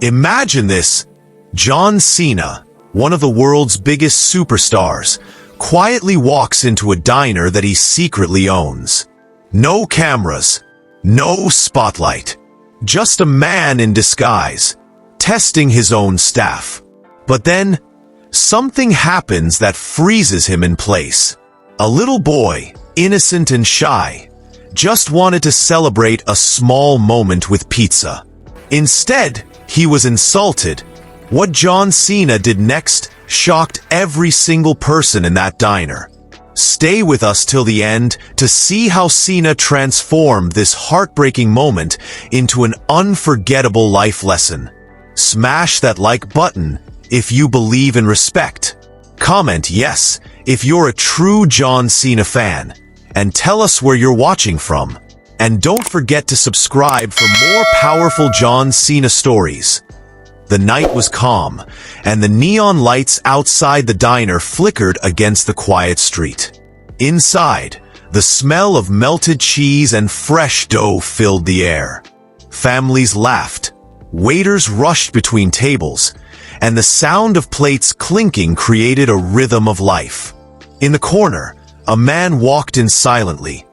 Imagine this. John Cena, one of the world's biggest superstars, quietly walks into a diner that he secretly owns. No cameras, no spotlight, just a man in disguise, testing his own staff. But then, something happens that freezes him in place. A little boy, innocent and shy, just wanted to celebrate a small moment with pizza. Instead, he was insulted. What John Cena did next shocked every single person in that diner. Stay with us till the end to see how Cena transformed this heartbreaking moment into an unforgettable life lesson. Smash that like button if you believe in respect. Comment yes if you're a true John Cena fan, and tell us where you're watching from. And don't forget to subscribe for more powerful John Cena stories. The night was calm, and the neon lights outside the diner flickered against the quiet street. Inside, the smell of melted cheese and fresh dough filled the air. Families laughed, waiters rushed between tables, and the sound of plates clinking created a rhythm of life. In the corner, a man walked in silently,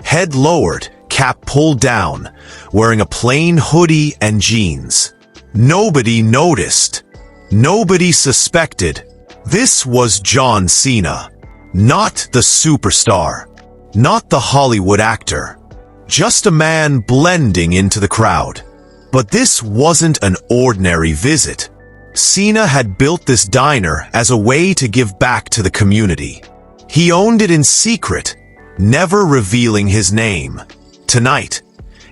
head lowered, cap pulled down, wearing a plain hoodie and jeans. Nobody noticed. Nobody suspected. This was John Cena. Not the superstar. Not the Hollywood actor. Just a man blending into the crowd. But this wasn't an ordinary visit. Cena had built this diner as a way to give back to the community. He owned it in secret, never revealing his name. Tonight,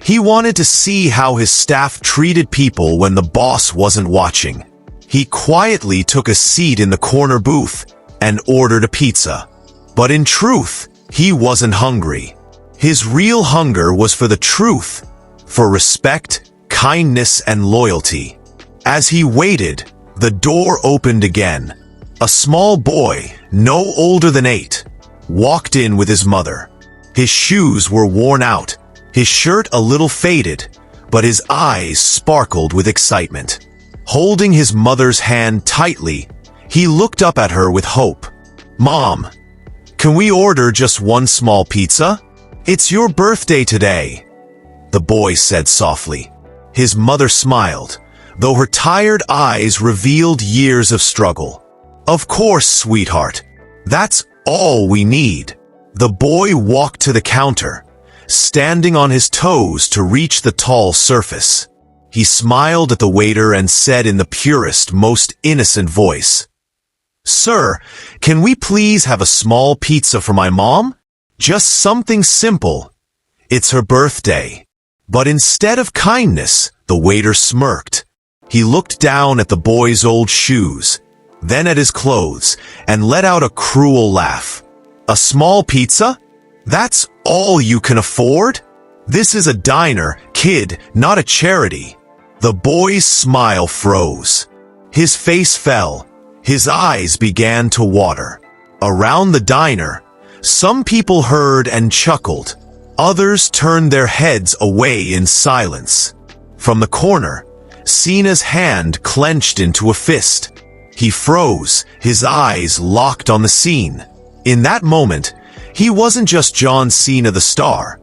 he wanted to see how his staff treated people when the boss wasn't watching. He quietly took a seat in the corner booth and ordered a pizza. But in truth, he wasn't hungry. His real hunger was for the truth, for respect, kindness, and loyalty. As he waited, the door opened again. A small boy, no older than 8, walked in with his mother. His shoes were worn out, his shirt a little faded, but his eyes sparkled with excitement. Holding his mother's hand tightly, he looked up at her with hope. "Mom, can we order just one small pizza? It's your birthday today," the boy said softly. His mother smiled, though her tired eyes revealed years of struggle. "Of course, sweetheart. That's all we need." The boy walked to the counter, standing on his toes to reach the tall surface. He smiled at the waiter and said in the purest, most innocent voice, "Sir, can we please have a small pizza for my mom? Just something simple. It's her birthday." But instead of kindness, the waiter smirked. He looked down at the boy's old shoes, then at his clothes, and let out a cruel laugh. "A small pizza? That's all you can afford? This is a diner, kid, not a charity." The boy's smile froze. His face fell. His eyes began to water. Around the diner, some people heard and chuckled. Others turned their heads away in silence. From the corner, Cena's hand clenched into a fist. He froze, his eyes locked on the scene. In that moment, he wasn't just John Cena the star.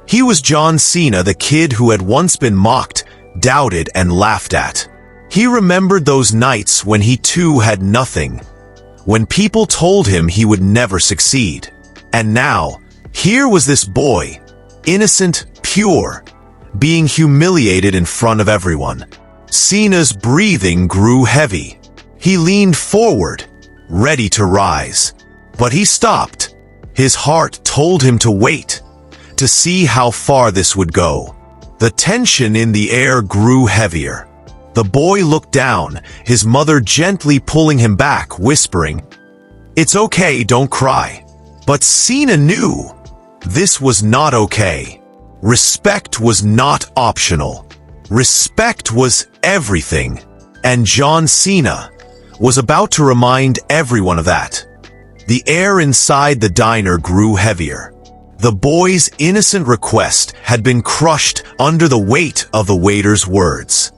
He was John Cena, the kid who had once been mocked, doubted, and laughed at. He remembered those nights when he too had nothing, when people told him he would never succeed. And now, here was this boy, innocent, pure, being humiliated in front of everyone. Cena's breathing grew heavy. He leaned forward, ready to rise. But he stopped. His heart told him to wait, to see how far this would go. The tension in the air grew heavier. The boy looked down, his mother gently pulling him back, whispering, "It's okay, don't cry." But Cena knew this was not okay. Respect was not optional. Respect was everything. And John Cena was about to remind everyone of that. The air inside the diner grew heavier. The boy's innocent request had been crushed under the weight of the waiter's words.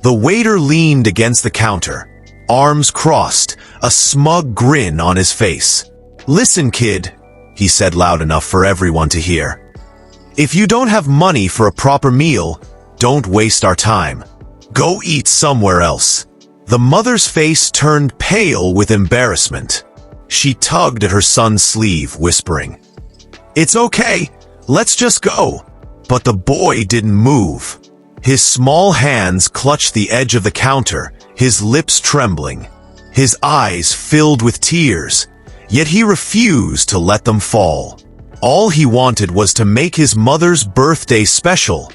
The waiter leaned against the counter, arms crossed, a smug grin on his face. "Listen, kid," he said loud enough for everyone to hear. "If you don't have money for a proper meal, don't waste our time. Go eat somewhere else." The mother's face turned pale with embarrassment. She tugged at her son's sleeve, whispering, "It's okay, let's just go." But the boy didn't move. His small hands clutched the edge of the counter, his lips trembling, his eyes filled with tears, yet he refused to let them fall. All he wanted was to make his mother's birthday special,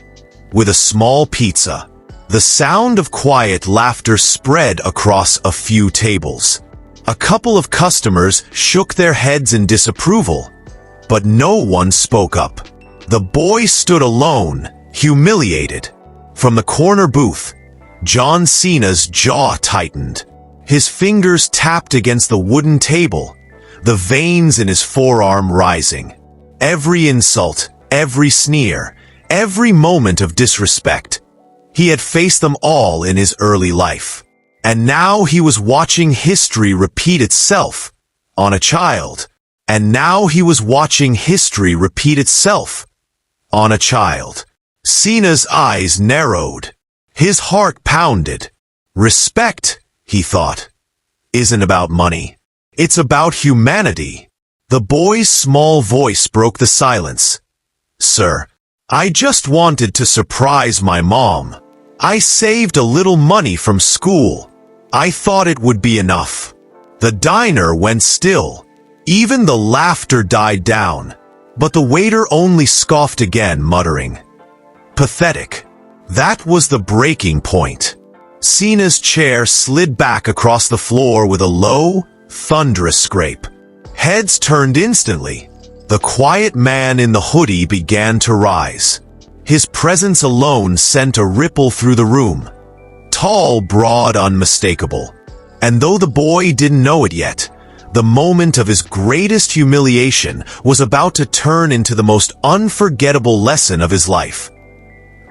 with a small pizza. The sound of quiet laughter spread across a few tables. A couple of customers shook their heads in disapproval, but no one spoke up. The boy stood alone, humiliated. From the corner booth, John Cena's jaw tightened. His fingers tapped against the wooden table, the veins in his forearm rising. Every insult, every sneer, every moment of disrespect. He had faced them all in his early life. And now he was watching history repeat itself on a child. And now he was watching history repeat itself on a child. Cena's eyes narrowed. His heart pounded. Respect, he thought, isn't about money. It's about humanity. The boy's small voice broke the silence. "Sir, I just wanted to surprise my mom. I saved a little money from school. I thought it would be enough." The diner went still. Even the laughter died down. But the waiter only scoffed again, muttering, "Pathetic." That was the breaking point. Cena's chair slid back across the floor with a low, thunderous scrape. Heads turned instantly. The quiet man in the hoodie began to rise. His presence alone sent a ripple through the room. Tall, broad, unmistakable. And though the boy didn't know it yet, the moment of his greatest humiliation was about to turn into the most unforgettable lesson of his life.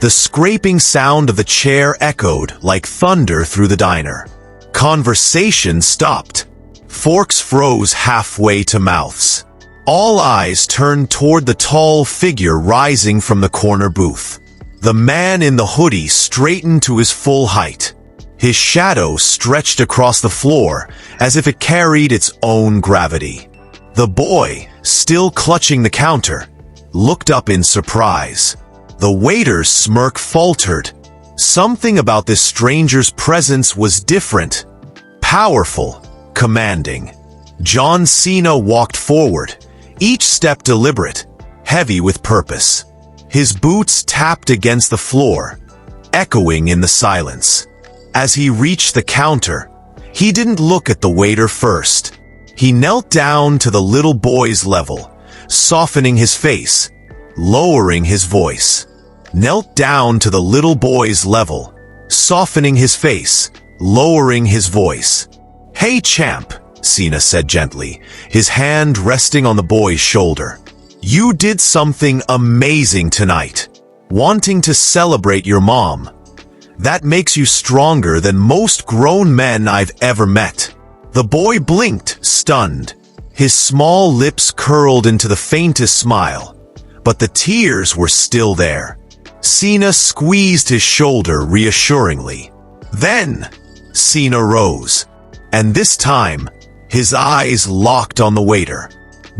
The scraping sound of the chair echoed like thunder through the diner. Conversation stopped. Forks froze halfway to mouths. All eyes turned toward the tall figure rising from the corner booth. The man in the hoodie straightened to his full height. His shadow stretched across the floor as if it carried its own gravity. The boy, still clutching the counter, looked up in surprise. The waiter's smirk faltered. Something about this stranger's presence was different, powerful, commanding. John Cena walked forward, each step deliberate, heavy with purpose. His boots tapped against the floor, echoing in the silence. As he reached the counter, he didn't look at the waiter first. He knelt down to the little boy's level, softening his face, lowering his voice. Knelt down to the little boy's level, softening his face, lowering his voice. "Hey, champ," Cena said gently, his hand resting on the boy's shoulder. "You did something amazing tonight. Wanting to celebrate your mom. That makes you stronger than most grown men I've ever met." The boy blinked, stunned. His small lips curled into the faintest smile, but the tears were still there. Cena squeezed his shoulder reassuringly. Then, Cena rose, and this time, his eyes locked on the waiter.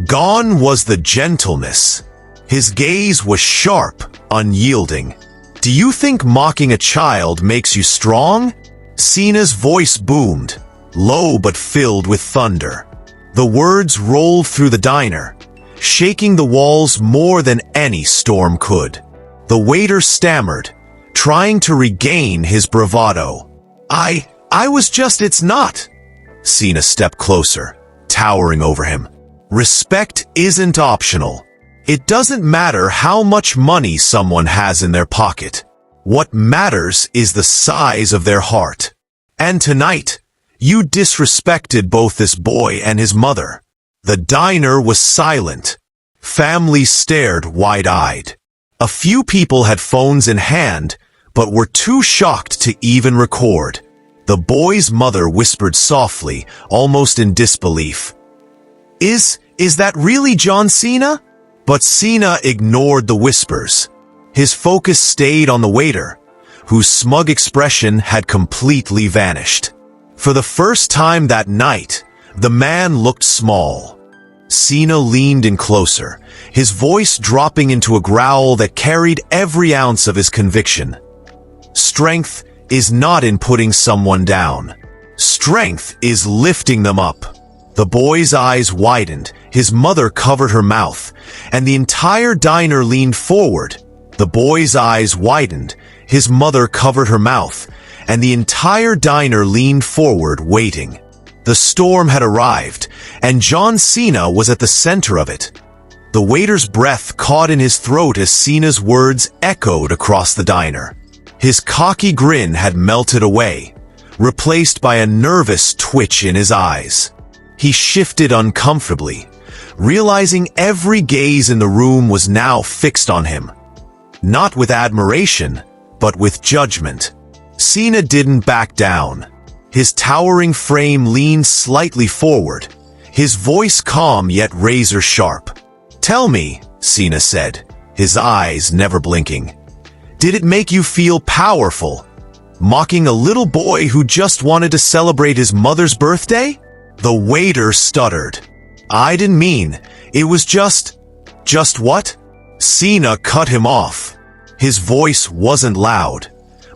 Gone was the gentleness. His gaze was sharp, unyielding. "Do you think mocking a child makes you strong?" Cena's voice boomed, low but filled with thunder. The words rolled through the diner, shaking the walls more than any storm could. The waiter stammered, trying to regain his bravado. I was just, it's not." Cena stepped closer, towering over him. "Respect isn't optional. It doesn't matter how much money someone has in their pocket. What matters is the size of their heart. And tonight, you disrespected both this boy and his mother." The diner was silent. Families stared wide-eyed. A few people had phones in hand, but were too shocked to even record. The boy's mother whispered softly, almost in disbelief. Is that really John Cena? But Cena ignored the whispers. His focus stayed on the waiter, whose smug expression had completely vanished. For the first time that night, the man looked small. Cena leaned in closer, his voice dropping into a growl that carried every ounce of his conviction. Strength is not in putting someone down. Strength is lifting them up. The boy's eyes widened, his mother covered her mouth, and the entire diner leaned forward. The boy's eyes widened, his mother covered her mouth, and the entire diner leaned forward, waiting. The storm had arrived, and John Cena was at the center of it. The waiter's breath caught in his throat as Cena's words echoed across the diner. His cocky grin had melted away, replaced by a nervous twitch in his eyes. He shifted uncomfortably, realizing every gaze in the room was now fixed on him. Not with admiration, but with judgment. Cena didn't back down. His towering frame leaned slightly forward, his voice calm yet razor-sharp. "Tell me," Cena said, his eyes never blinking. "Did it make you feel powerful, mocking a little boy who just wanted to celebrate his mother's birthday?" The waiter stuttered. "I didn't mean, it was just what?" Cena cut him off. His voice wasn't loud,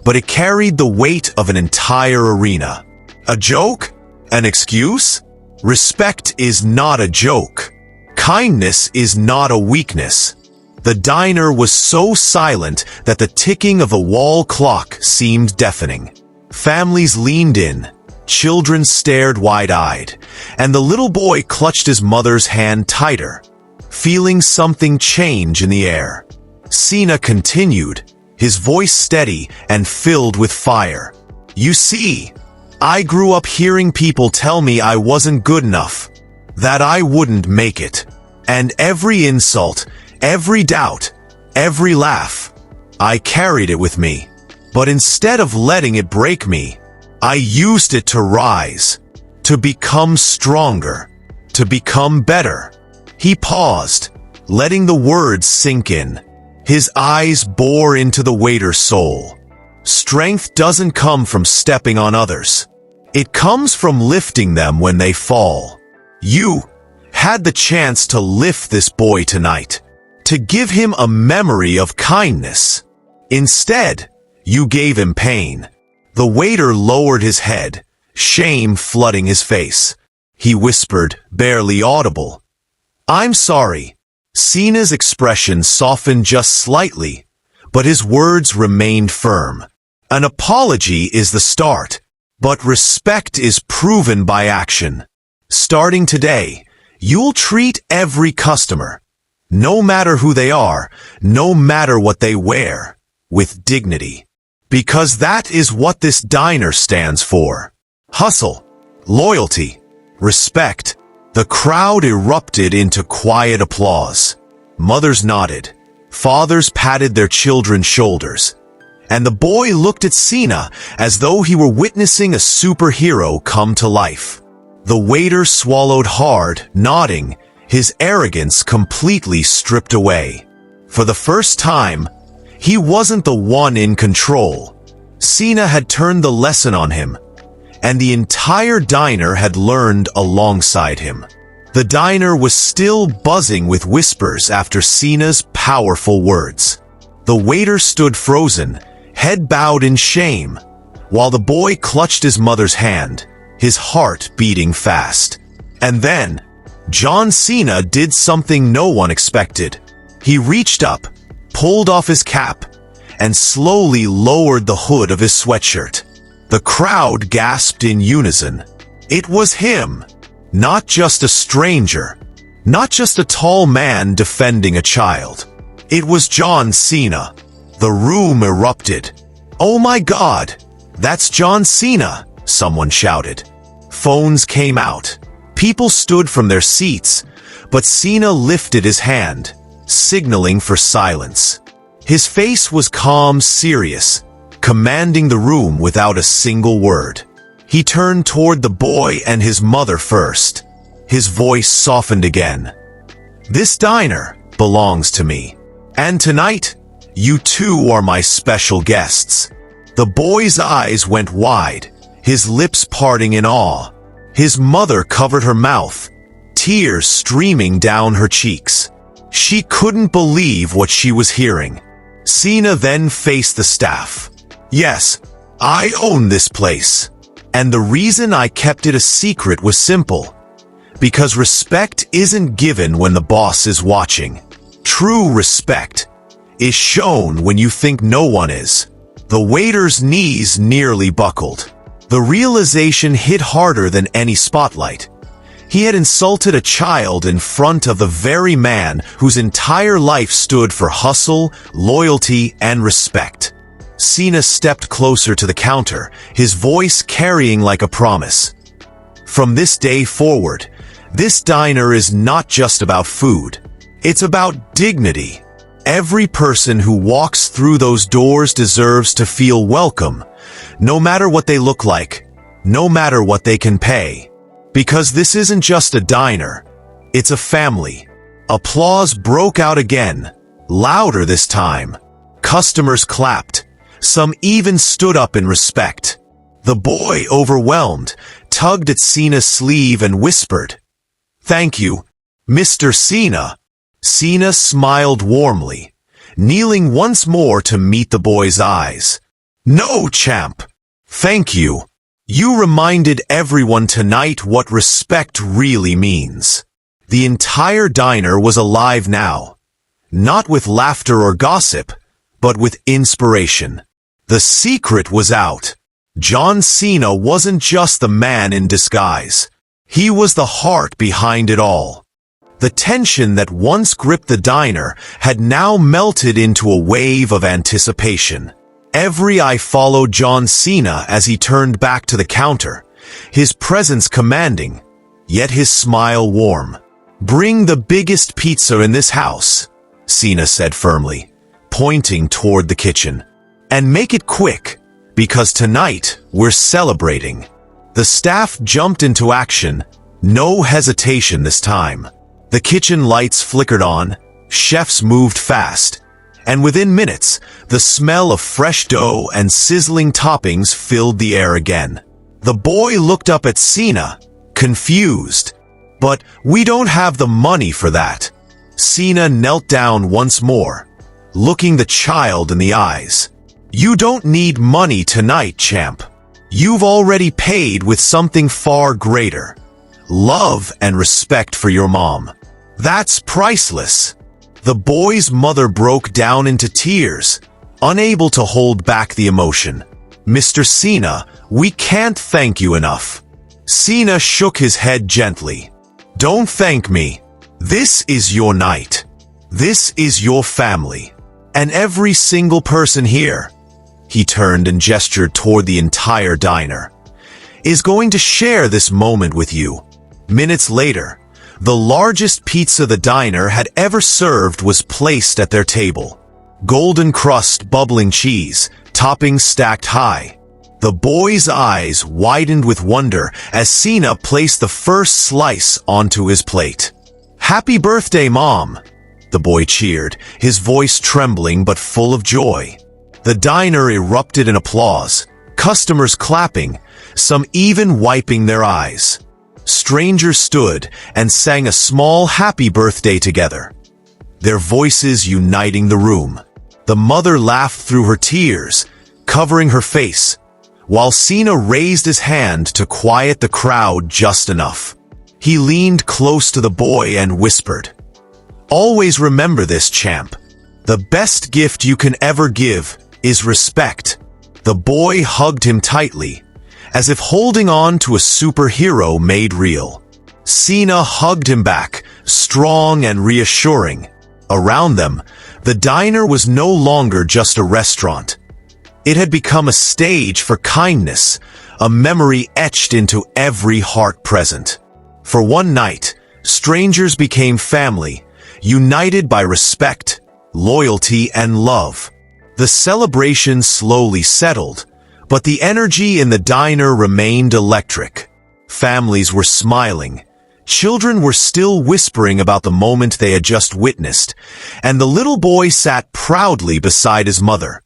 but it carried the weight of an entire arena. "A joke? An excuse? Respect is not a joke. Kindness is not a weakness." The diner was so silent that the ticking of the wall clock seemed deafening. Families leaned in, children stared wide-eyed, and the little boy clutched his mother's hand tighter, feeling something change in the air. Cena continued, his voice steady and filled with fire. "You see, I grew up hearing people tell me I wasn't good enough, that I wouldn't make it. And every insult, every doubt, every laugh, I carried it with me. But instead of letting it break me, I used it to rise, to become stronger, to become better." He paused, letting the words sink in. His eyes bore into the waiter's soul. Strength doesn't come from stepping on others. It comes from lifting them when they fall. You had the chance to lift this boy tonight, to give him a memory of kindness. Instead, you gave him pain. The waiter lowered his head, shame flooding his face. He whispered, barely audible, "I'm sorry." Cena's expression softened just slightly, but his words remained firm. An apology is the start, but respect is proven by action. Starting today, you'll treat every customer, no matter who they are, no matter what they wear, with dignity. Because that is what this diner stands for. Hustle, loyalty, respect. The crowd erupted into quiet applause. Mothers nodded, fathers patted their children's shoulders, and the boy looked at Cena as though he were witnessing a superhero come to life. The waiter swallowed hard, nodding, his arrogance completely stripped away. For the first time, he wasn't the one in control. Cena had turned the lesson on him, and the entire diner had learned alongside him. The diner was still buzzing with whispers after Cena's powerful words. The waiter stood frozen, head bowed in shame, while the boy clutched his mother's hand, his heart beating fast. And then, John Cena did something no one expected. He reached up, pulled off his cap, and slowly lowered the hood of his sweatshirt. The crowd gasped in unison. It was him, not just a stranger, not just a tall man defending a child. It was John Cena. The room erupted. "Oh my God, that's John Cena," someone shouted. Phones came out. People stood from their seats, but Cena lifted his hand, signaling for silence. His face was calm, serious, commanding the room without a single word. He turned toward the boy and his mother first. His voice softened again. "This diner belongs to me. And tonight, you two are my special guests." The boy's eyes went wide, his lips parting in awe. His mother covered her mouth, tears streaming down her cheeks. She couldn't believe what she was hearing. Cena then faced the staff. "Yes, I own this place. And the reason I kept it a secret was simple. Because respect isn't given when the boss is watching. True respect is shown when you think no one is." The waiter's knees nearly buckled. The realization hit harder than any spotlight. He had insulted a child in front of the very man whose entire life stood for hustle, loyalty, and respect. Cena stepped closer to the counter, his voice carrying like a promise. "From this day forward, this diner is not just about food. It's about dignity. Every person who walks through those doors deserves to feel welcome, no matter what they look like, no matter what they can pay. Because this isn't just a diner, it's a family." Applause broke out again, louder this time. Customers clapped. Some even stood up in respect. The boy, overwhelmed, tugged at Cena's sleeve and whispered, "Thank you, Mr. Cena." Cena smiled warmly, kneeling once more to meet the boy's eyes. "No, champ. Thank you. You reminded everyone tonight what respect really means." The entire diner was alive now, not with laughter or gossip, but with inspiration. The secret was out. John Cena wasn't just the man in disguise. He was the heart behind it all. The tension that once gripped the diner had now melted into a wave of anticipation. Every eye followed John Cena as he turned back to the counter, his presence commanding, yet his smile warm. "Bring the biggest pizza in this house," Cena said firmly, pointing toward the kitchen. "And make it quick, because tonight we're celebrating." The staff jumped into action, no hesitation this time. The kitchen lights flickered on, chefs moved fast, and within minutes, the smell of fresh dough and sizzling toppings filled the air again. The boy looked up at Cena, confused. "But we don't have the money for that." Cena knelt down once more, looking the child in the eyes. "You don't need money tonight, champ. You've already paid with something far greater. Love and respect for your mom. That's priceless." The boy's mother broke down into tears, unable to hold back the emotion. "Mr. Cena, we can't thank you enough." Cena shook his head gently. "Don't thank me. This is your night. This is your family. And every single person here," he turned and gestured toward the entire diner, "is going to share this moment with you." Minutes later, the largest pizza the diner had ever served was placed at their table. Golden crust, bubbling cheese, toppings stacked high. The boy's eyes widened with wonder as Cena placed the first slice onto his plate. "Happy birthday, Mom!" the boy cheered, his voice trembling but full of joy. The diner erupted in applause, customers clapping, some even wiping their eyes. Strangers stood and sang a small happy birthday together, their voices uniting the room. The mother laughed through her tears, covering her face, while Cena raised his hand to quiet the crowd just enough. He leaned close to the boy and whispered, "Always remember this, champ. The best gift you can ever give is respect." The boy hugged him tightly, as if holding on to a superhero made real. Cena hugged him back, strong and reassuring. Around them, the diner was no longer just a restaurant. It had become a stage for kindness, a memory etched into every heart present. For one night, strangers became family, united by respect, loyalty, and love. The celebration slowly settled, but the energy in the diner remained electric. Families were smiling. Children were still whispering about the moment they had just witnessed, and the little boy sat proudly beside his mother,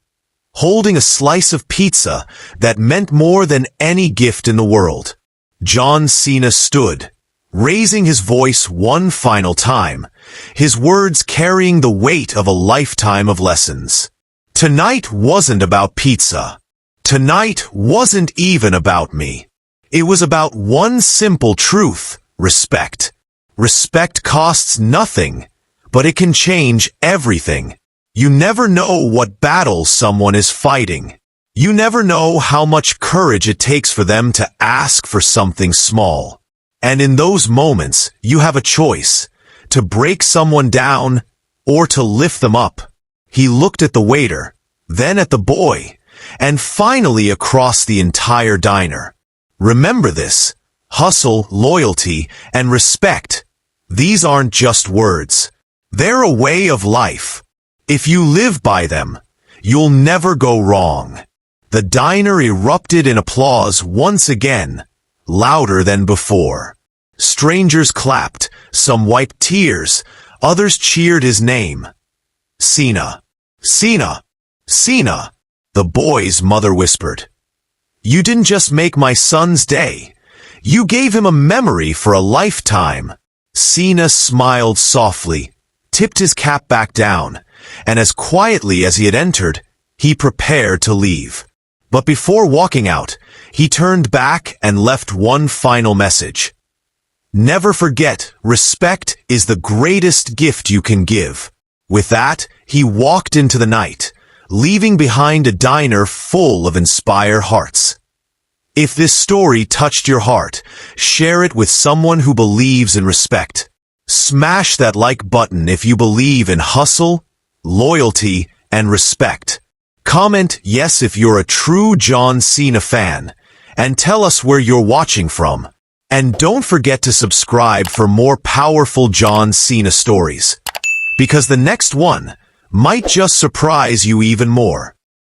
holding a slice of pizza that meant more than any gift in the world. John Cena stood, raising his voice one final time, his words carrying the weight of a lifetime of lessons. Tonight wasn't about pizza. Tonight wasn't even about me. It was about one simple truth: respect. Respect costs nothing, but it can change everything. You never know what battle someone is fighting. You never know how much courage it takes for them to ask for something small. And in those moments, you have a choice: to break someone down or to lift them up. He looked at the waiter, then at the boy, and finally across the entire diner. Remember this: hustle, loyalty, and respect. These aren't just words. They're a way of life. If you live by them, you'll never go wrong. The diner erupted in applause once again, louder than before. Strangers clapped, some wiped tears, others cheered his name. Cena, Cena, Cena, the boy's mother whispered. You didn't just make my son's day. You gave him a memory for a lifetime. Cena smiled softly, tipped his cap back down, and as quietly as he had entered, he prepared to leave. But before walking out, he turned back and left one final message. Never forget, respect is the greatest gift you can give. With that, he walked into the night, leaving behind a diner full of inspired hearts. If this story touched your heart, share it with someone who believes in respect. Smash that like button if you believe in hustle, loyalty, and respect. Comment yes if you're a true John Cena fan, and tell us where you're watching from. And don't forget to subscribe for more powerful John Cena stories, because the next one might just surprise you even more.